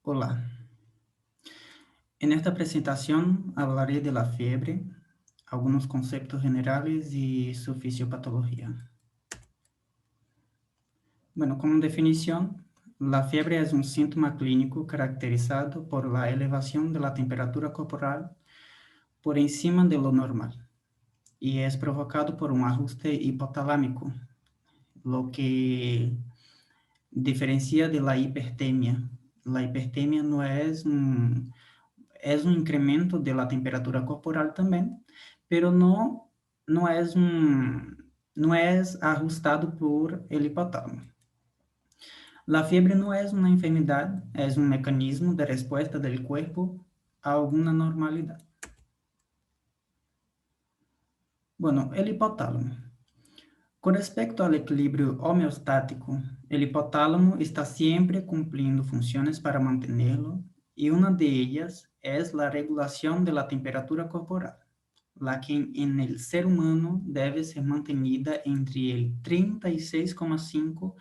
Hola, en esta presentación hablaré de la fiebre, algunos conceptos generales y su fisiopatología. Bueno, como definición, la fiebre es un síntoma clínico caracterizado por la elevación de la temperatura corporal por encima de lo normal y es provocado por un ajuste hipotalámico, lo que diferencia de la hipertemia. La hipertemia no es un incremento de la temperatura corporal también, pero no es no es ajustado por el hipotálamo. La fiebre no es una enfermedad, es un mecanismo de respuesta del cuerpo a alguna normalidad. Bueno, el hipotálamo. Con respecto al equilibrio homeostático, el hipotálamo está siempre cumpliendo funciones para mantenerlo y una de ellas es la regulación de la temperatura corporal, la que en el ser humano debe ser mantenida entre el 36,5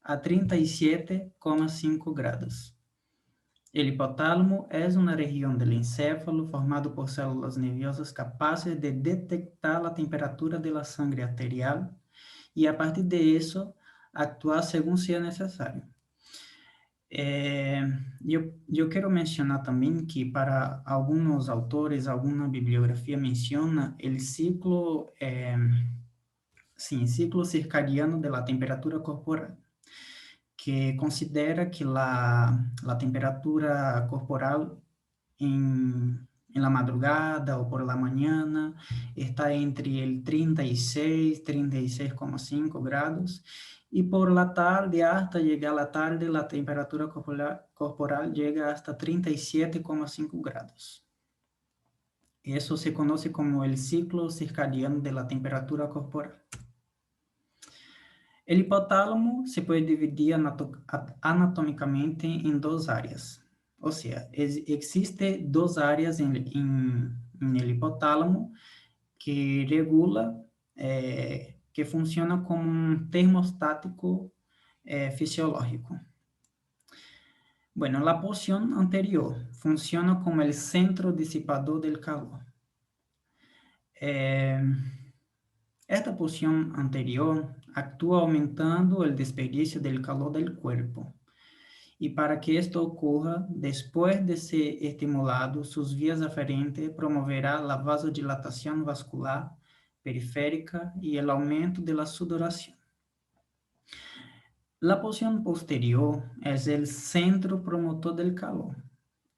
a 37,5 grados. El hipotálamo es una región del encéfalo formado por células nerviosas capaces de detectar la temperatura de la sangre arterial y a partir de eso actuar según sea necesario. Yo quiero mencionar también que para algunos autores, alguna bibliografía menciona el ciclo, ciclo circadiano de la temperatura corporal, que considera que la temperatura corporal en la madrugada o por la mañana está entre el 36, 36,5 grados y por la tarde, hasta llegar a la tarde, la temperatura corporal llega hasta 37,5 grados. Eso se conoce como el ciclo circadiano de la temperatura corporal. El hipotálamo se puede dividir anatómicamente en dos áreas. O sea, existe dos áreas en el hipotálamo que regula, que funciona como un termostático fisiológico. Bueno, la porción anterior funciona como el centro disipador del calor. Esta porción anterior actúa aumentando el desperdicio del calor del cuerpo. Y para que esto ocurra, después de ser estimulado, sus vías aferentes promoverá la vasodilatación vascular periférica y el aumento de la sudoración. La porción posterior es el centro promotor del calor.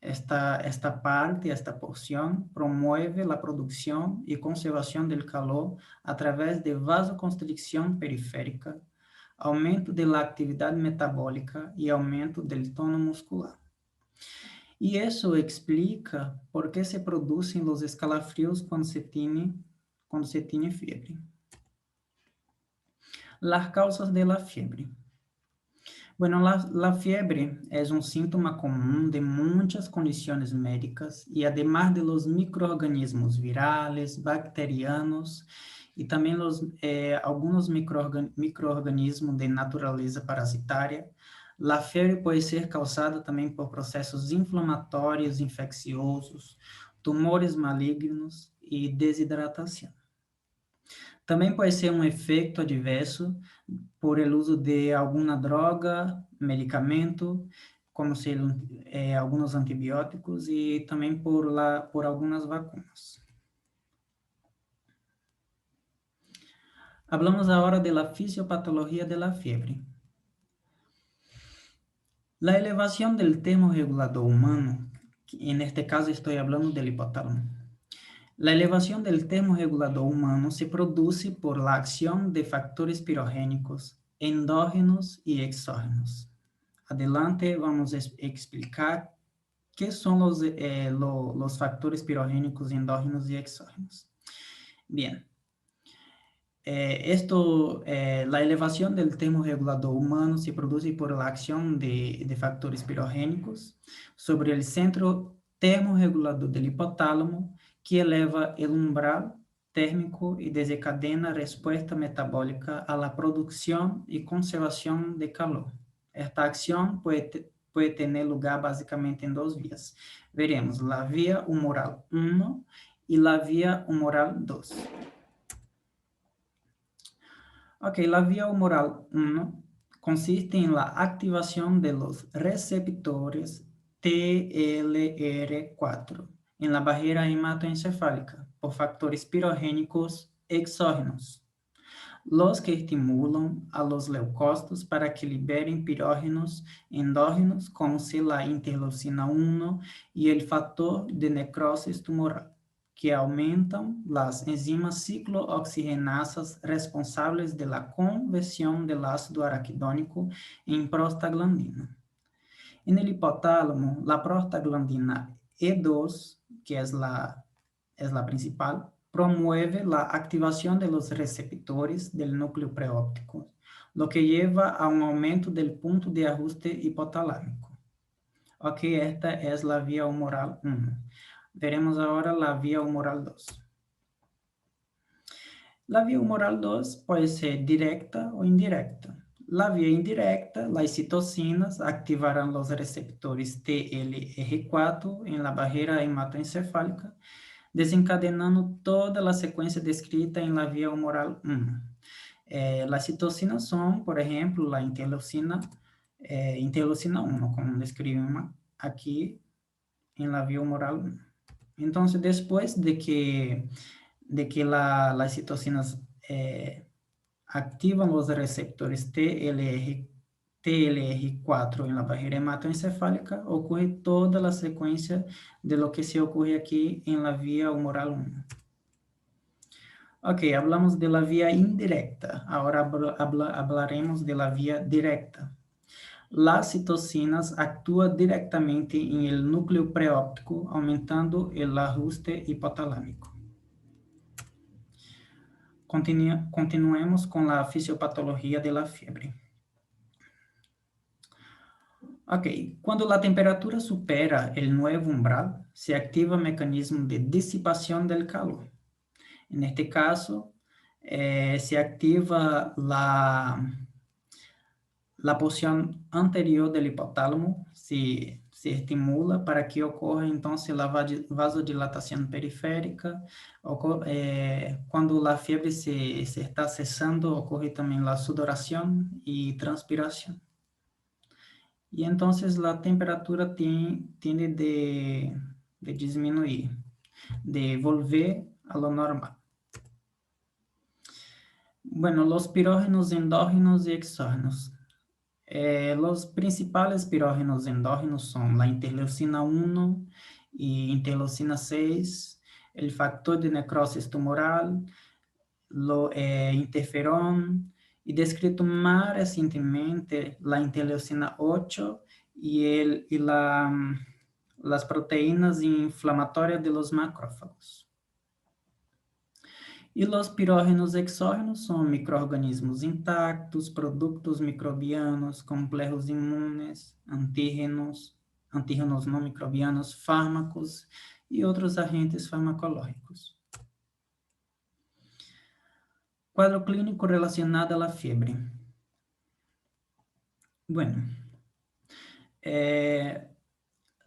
Esta parte, esta porción, promueve la producción y conservación del calor a través de vasoconstricción periférica, aumento de la actividad metabólica y aumento del tono muscular. Y eso explica por qué se producen los escalofríos cuando se tiene fiebre. Las causas de la fiebre. Bueno, la fiebre es un síntoma común de muchas condiciones médicas y además de los microorganismos virales, bacterianos y también algunos microorganismos de naturaleza parasitaria, la fiebre puede ser causada también por procesos inflamatórios infecciosos, tumores malignos y desidratación. Também pode ser um efeito adverso por el uso de alguma droga, medicamento, como ser alguns antibióticos e também por algumas vacunas. Hablamos agora de la fisiopatología de la fiebre. La elevación del termorregulador humano, en este caso estoy hablando del hipotálamo. La elevación del termorregulador humano se produce por la acción de factores pirogénicos endógenos y exógenos. Adelante vamos a explicar qué son los factores pirogénicos endógenos y exógenos. Bien, la elevación del termorregulador humano se produce por la acción de factores pirogénicos sobre el centro termorregulador del hipotálamo, que eleva el umbral térmico y desencadena respuesta metabólica a la producción y conservación de calor. Esta acción puede tener lugar básicamente en dos vías. Veremos la vía humoral 1 y la vía humoral 2. Ok, la vía humoral 1 consiste en la activación de los receptores TLR4 en la barrera hematoencefálica por factores pirogénicos exógenos, los que estimulan a los leucocitos para que liberen pirógenos endógenos como la interleucina 1 y el factor de necrosis tumoral, que aumentan las enzimas ciclooxigenasas responsables de la conversión del ácido araquidónico en prostaglandina. En el hipotálamo, la prostaglandina E2, que es la principal, promueve la activación de los receptores del núcleo preóptico, lo que lleva a un aumento del punto de ajuste hipotalámico. Ok, esta es la vía humoral 1. Veremos ahora la vía humoral 2. La vía humoral 2 puede ser directa o indirecta. La vía indirecta, las citocinas activarán los receptores TLR4 en la barrera hematoencefálica, desencadenando toda la secuencia descrita en la vía humoral 1. Las citocinas son, por ejemplo, la interleucina 1, como describimos aquí en la vía humoral 1. Entonces, después de que las citocinas activan los receptores TLR4 en la barrera hematoencefálica, ocurre toda la secuencia de lo que se ocurre aquí en la vía humoral 1. Ok, hablamos de la vía indirecta. Ahora hablaremos de la vía directa. Las citocinas actúan directamente en el núcleo preóptico, aumentando el ajuste hipotalámico. Continuemos con la fisiopatología de la fiebre. Ok, cuando la temperatura supera el nuevo umbral, se activa el mecanismo de disipación del calor. En este caso, se activa la porción anterior del hipotálamo, se estimula para que ocurra entonces la vasodilatación periférica. Cuando la fiebre se está cesando, ocurre también la sudoración y transpiración. Y entonces la temperatura tiende de disminuir, de volver a lo normal. Bueno, los pirógenos endógenos y exógenos. Los principales pirógenos endógenos son la interleucina 1 y interleucina 6, el factor de necrosis tumoral, interferón, y descrito más recientemente la interleucina 8 y las proteínas inflamatorias de los macrófagos. E os pirógenos exógenos são micro-organismos intactos, produtos microbianos, complexos imunes, antígenos não microbianos, fármacos e outros agentes farmacológicos. Quadro clínico relacionado à fiebre. Bueno,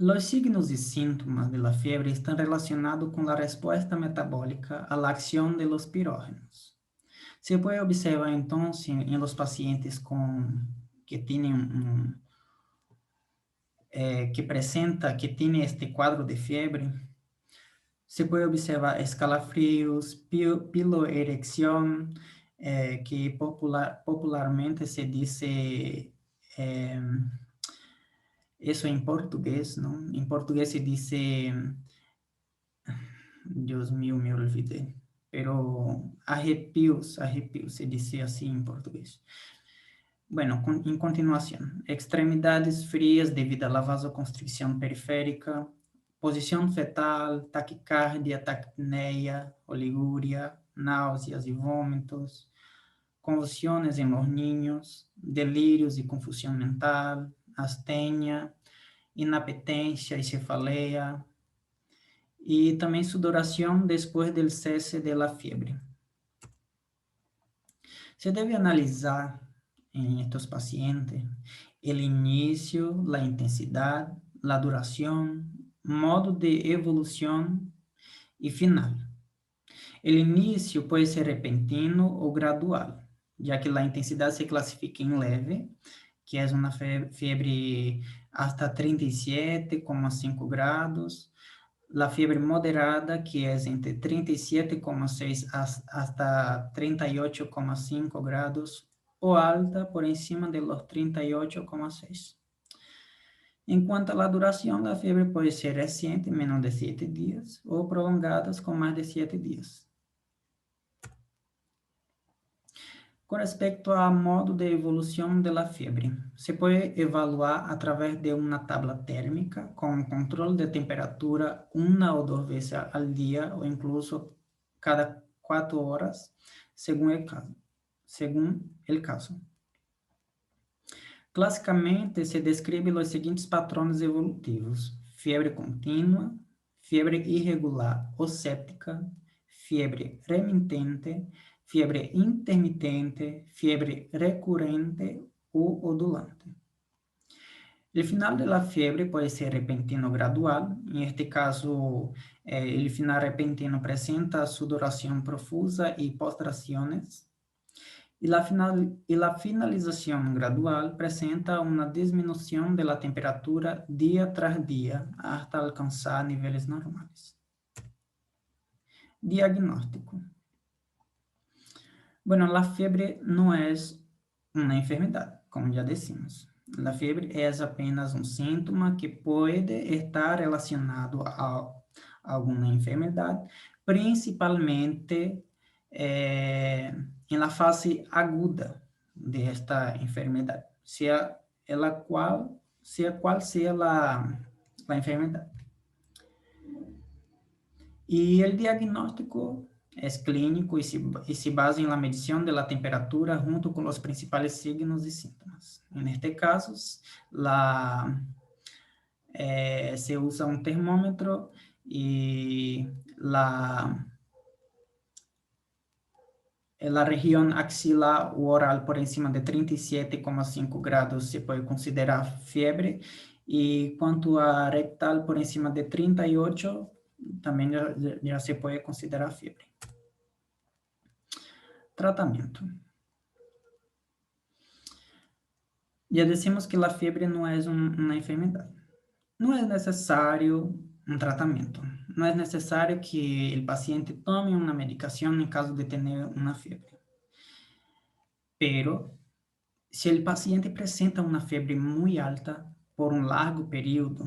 los signos y síntomas de la fiebre están relacionados con la respuesta metabólica a la acción de los pirógenos. Se puede observar entonces en los pacientes que tienen que tiene este cuadro de fiebre, se puede observar escalofríos, piloerección, que popularmente se dice, eso en portugués, ¿no? En portugués se dice, Dios mío, me olvidé, pero arrepios se dice así en portugués. Bueno, en continuación, extremidades frías debido a la vasoconstricción periférica, posición fetal, taquicardia, taquipnea, oliguria, náuseas y vómitos, convulsiones en los niños, delirios y confusión mental, astenia, inapetencia y cefalea, y también sudoración después del cese de la fiebre. Se debe analizar en estos pacientes el inicio, la intensidad, la duración, modo de evolución y final. El inicio puede ser repentino o gradual, ya que la intensidad se clasifica en leve, que es una fiebre hasta 37,5 grados, la fiebre moderada, que es entre 37,6 hasta 38,5 grados, o alta por encima de los 38,6. En cuanto a la duración, la fiebre puede ser reciente, menos de 7 días, o prolongadas con más de 7 días. Com respecto ao modo de evolução da febre, se pode evaluar através de uma tabla térmica com controle de temperatura uma ou duas vezes ao dia ou incluso cada 4 horas, segundo o caso. Classicamente, se descreve os seguintes padrões evolutivos: febre contínua, febre irregular ou séptica, febre remitente, fiebre intermitente, fiebre recurrente o ondulante. El final de la fiebre puede ser repentino o gradual. En este caso, el final repentino presenta sudoración profusa y postraciones. Y la finalización gradual presenta una disminución de la temperatura día tras día hasta alcanzar niveles normales. Diagnóstico. Bueno, la fiebre no es una enfermedad, como ya decimos. La fiebre es apenas un síntoma que puede estar relacionado a alguna enfermedad, principalmente en la fase aguda de esta enfermedad, sea cual sea la enfermedad. Y el diagnóstico es clínico y se basa en la medición de la temperatura junto con los principales signos y síntomas. En este caso, se usa un termómetro y la región axilar o oral por encima de 37,5 grados se puede considerar fiebre, y cuanto a rectal por encima de 38, también ya se puede considerar fiebre. Tratamento. Ya decimos que la fiebre no es una enfermedad. No es necesario un tratamiento. No es necesario que el paciente tome una medicación en caso de tener una fiebre. Pero si el paciente presenta una fiebre muy alta por un largo periodo,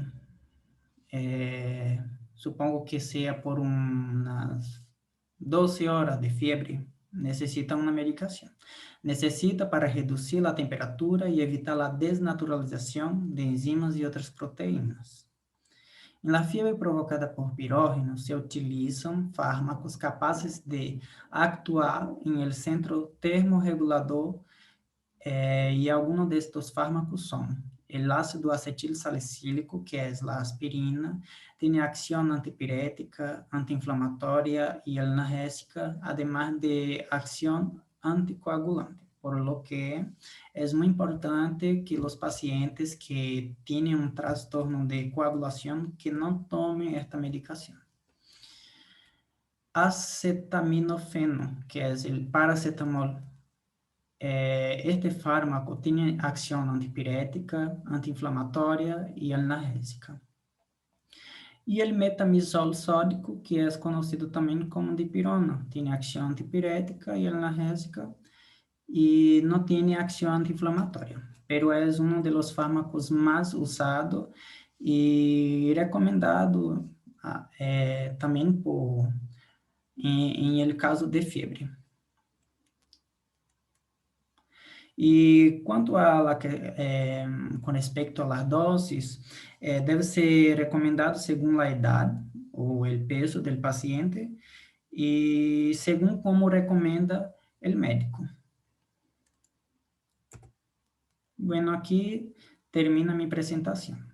supongo que sea por unas 12 horas de fiebre, necesita una medicación. Necesita para reducir la temperatura y evitar la desnaturalización de enzimas y otras proteínas. En la fiebre provocada por pirógeno se utilizan fármacos capaces de actuar en el centro termorregulador, y algunos de estos fármacos son el ácido acetil salicílico, que es la aspirina, tiene acción antipirética, antiinflamatoria y analgésica, además de acción anticoagulante, por lo que es muy importante que los pacientes que tienen un trastorno de coagulación que no tomen esta medicación. Acetaminofeno, que es el paracetamol. Este fármaco tiene acción antipirética, antiinflamatoria y analgésica. Y el metamizol sódico, que es conocido también como dipirona, tiene acción antipirética y analgésica y no tiene acción antiinflamatoria, pero es uno de los fármacos más usados y recomendado también en el caso de fiebre. Y cuanto a con respecto a las dosis, debe ser recomendado según la edad o el peso del paciente y según como recomienda el médico. Bueno, aquí termina mi presentación.